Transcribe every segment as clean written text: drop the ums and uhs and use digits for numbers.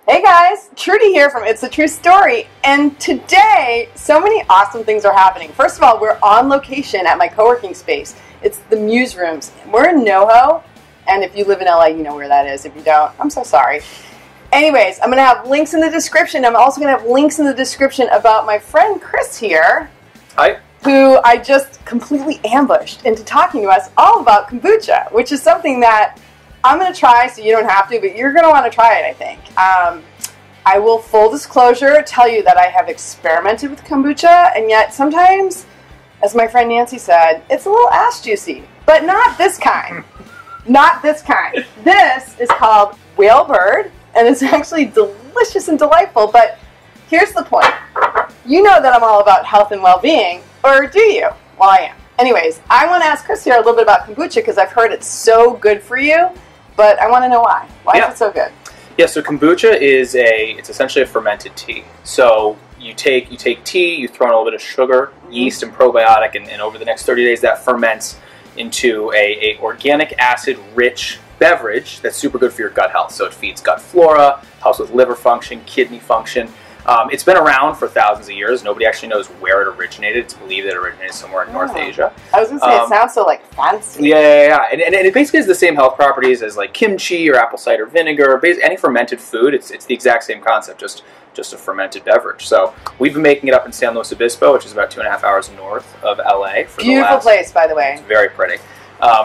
Hey guys, Trudy here from It's a True Story, and today so many awesome things are happening. First of all, we're on location at my co-working space. It's the Muse Rooms. We're in NoHo, and if you live in LA, you know where that is. If you don't, I'm so sorry. Anyways, I'm going to have links in the description. I'm also going to have links in the description about my friend Chris here. Hi. Who I just completely ambushed into talking to us all about kombucha, which is something that I'm going to try, so you don't have to, but you're going to want to try it, I think. I will, full disclosure, tell you that I have experimented with kombucha, and yet sometimes, as my friend Nancy said, it's a little ass juicy, but not this kind. Not this kind. This is called Whale Bird, and it's actually delicious and delightful, but here's the point. You know that I'm all about health and well-being, or do you? Well, I am. Anyways, I want to ask Chris here a little bit about kombucha because I've heard it's so good for you, but I want to know why. Why is it so good? Yeah, so kombucha is it's essentially a fermented tea. So you take tea, you throw in a little bit of sugar, yeast, and probiotic, and over the next 30 days that ferments into a organic acid-rich beverage that's super good for your gut health. So it feeds gut flora, helps with liver function, kidney function. It's been around for thousands of years. Nobody actually knows where it originated. It's believed that it originated somewhere in North Asia. I was going to say, it sounds so, like, fancy. Yeah. And it basically has the same health properties as, like, kimchi or apple cider vinegar. Basically, any fermented food, it's the exact same concept, just a fermented beverage. So we've been making it up in San Luis Obispo, which is about 2.5 hours north of LA. Beautiful place, by the way. It's very pretty.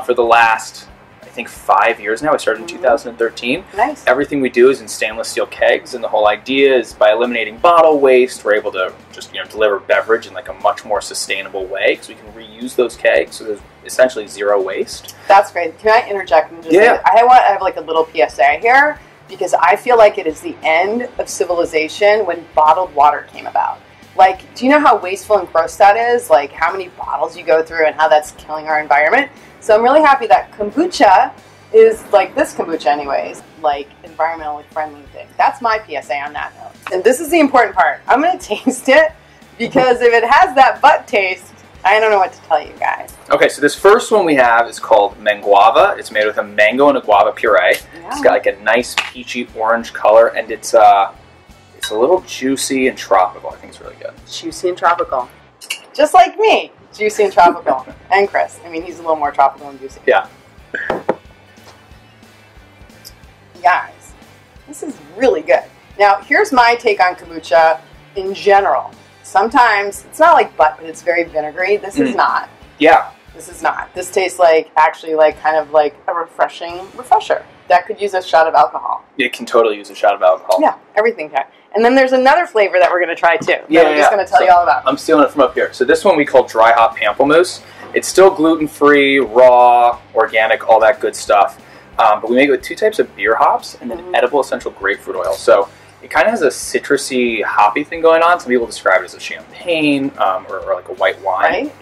For the last, I think, 5 years now. I started in 2013. Nice. Everything we do is in stainless steel kegs, and the whole idea is by eliminating bottle waste, we're able to just deliver beverage in like a much more sustainable way because we can reuse those kegs. So there's essentially zero waste. That's great. Can I interject and just say that? I have like a little PSA here because I feel like it is the end of civilization when bottled water came about. Like, do you know how wasteful and gross that is? Like how many bottles you go through and how that's killing our environment? So I'm really happy that kombucha is, like this kombucha anyways, like environmentally friendly thing. That's my PSA on that note. And this is the important part. I'm going to taste it because if it has that butt taste, I don't know what to tell you guys. Okay, so this first one we have is called Manguava. It's made with a mango and a guava puree. Yeah. It's got like a nice peachy orange color, and it's a little juicy and tropical. I think it's really good. Juicy and tropical. Just like me. Juicy and tropical. And Chris. I mean, he's a little more tropical and juicy. Yeah. Guys, this is really good. Now, here's my take on kombucha in general. Sometimes, it's not like butt, but it's very vinegary. This is not. Yeah. This is not. This tastes like, actually, like kind of like a refresher. That could use a shot of alcohol. It can totally use a shot of alcohol. Yeah, everything can. And then there's another flavor that we're going to try too. Yeah, I'm just going to tell you all about. I'm stealing it from up here. So this one we call dry hop pamplemousse. It's still gluten-free, raw, organic, all that good stuff. But we make it with 2 types of beer hops and then edible essential grapefruit oil. So it kind of has a citrusy, hoppy thing going on. Some people describe it as a champagne or like a white wine. Right?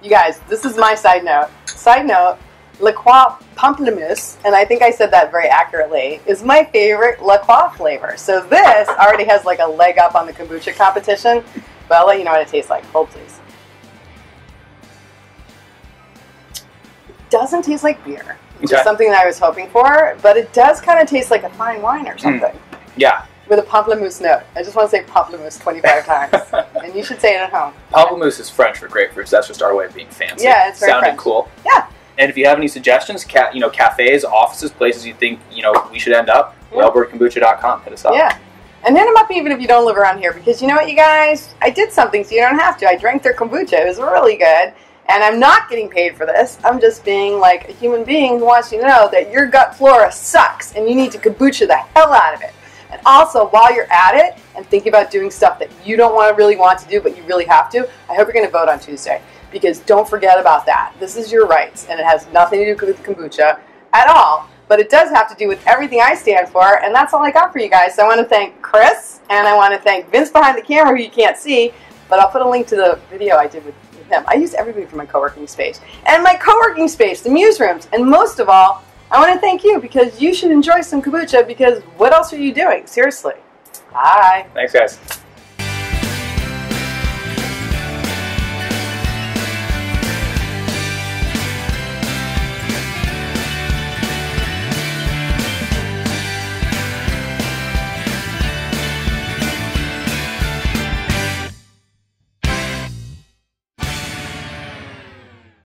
You guys, this is my side note. Side note, La Croix Pamplemousse, and I think I said that very accurately, is my favorite La Croix flavor. So this already has like a leg up on the kombucha competition, but I'll let you know what it tastes like. Hold please. It doesn't taste like beer, which is something that I was hoping for, but it does kind of taste like a fine wine or something. Yeah. With a pamplemousse note. I just want to say pamplemousse 25 times. And you should say it at home. Pamplemousse is French for grapefruits. That's just our way of being fancy. Yeah, it's very Sounded French. Cool. Yeah. And if you have any suggestions, cafes, offices, places you think we should end up, whalebirdkombucha.com. Hit us up. Yeah. And hit them up even if you don't live around here, because you know what, you guys? I did something so you don't have to. I drank their kombucha. It was really good. And I'm not getting paid for this. I'm just being like a human being who wants you to know that your gut flora sucks and you need to kombucha the hell out of it. And also, while you're at it and thinking about doing stuff that you don't really want to do, but you really have to, I hope you're going to vote on Tuesday. Because don't forget about that. This is your rights, and it has nothing to do with kombucha at all. But it does have to do with everything I stand for, and that's all I got for you guys. So I want to thank Chris, and I want to thank Vince behind the camera, who you can't see, but I'll put a link to the video I did with him. I use everybody for my co-working space. And my co-working space, the Muse Rooms. And most of all, I want to thank you, because you should enjoy some kombucha, because what else are you doing? Seriously. Bye. Thanks, guys.